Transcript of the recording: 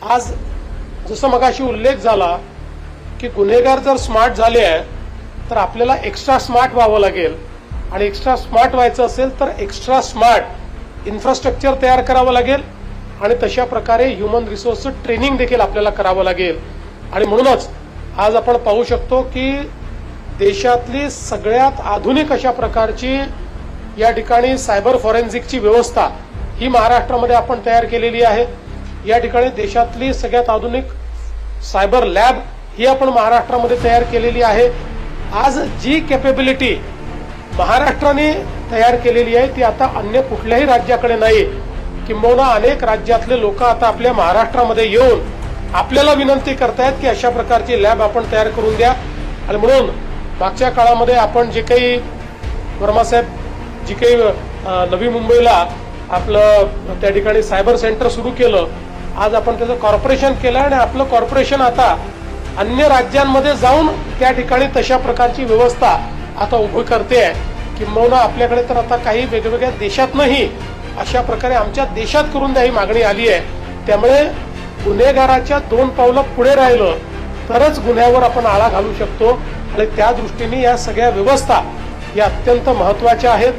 आज जसं मगाशी उल्लेख झाला की गुन्हेगार जर स्मार्ट झाले आहे तर आपल्याला एक्स्ट्रा स्मार्ट व्हावं लागेल आणि एक्स्ट्रा स्मार्ट व्हायचं असेल तर एक्स्ट्रा स्मार्ट इन्फ्रास्ट्रक्चर तयार करावं लागेल आणि तशा प्रकारे ह्युमन रिसोर्स ट्रेनिंग देखील आपल्याला करावं लागेल। आणि म्हणूनच आज आपण पाहू शकतो की देशातली सगळ्यात आधुनिक अशा प्रकारची या ठिकाणी सायबर फॉरेन्सिकची व्यवस्था ही महाराष्ट्रामध्ये आपण तयार केलेली आहे। या ठिकाणी देशातली सगळ्यात आधुनिक सायबर लॅब ही आपण महाराष्ट्रामध्ये तयार केलेली आहे। आज जी कॅपेबिलिटी महाराष्ट्राने तयार केलेली आहे ती आता अन्य कुठल्याही राज्याकडे नाही। किंबहुना अनेक राज्यातले लोक आता आपल्या महाराष्ट्रामध्ये येऊन आपल्याला विनंती करतायत की अशा प्रकारची लॅब आपण तयार करून द्या। आणि म्हणून मागच्या काळामध्ये आपण जे काही वर्मासाहेब जी काही नवी मुंबईला आपलं त्या ठिकाणी सायबर सेंटर सुरू केलं, आज आपण त्याचं कॉर्पोरेशन केलं आणि आपलं कॉर्पोरेशन आता अन्य राज्यांमध्ये जाऊन त्या ठिकाणी तशा प्रकारची व्यवस्था आता उभी करते आहे। किंबहुना आपल्याकडे तर आता काही वेगवेगळ्या देशातनंही अशा प्रकारे आमच्या देशात करून द्या ही मागणी आली आहे। त्यामुळे गुन्हेगाराच्या 2 पावलं पुढे राहिलं तरच गुन्ह्यावर आपण आळा घालू शकतो आणि त्या दृष्टीने या सगळ्या व्यवस्था या अत्यंत महत्त्वाच्या आहेत।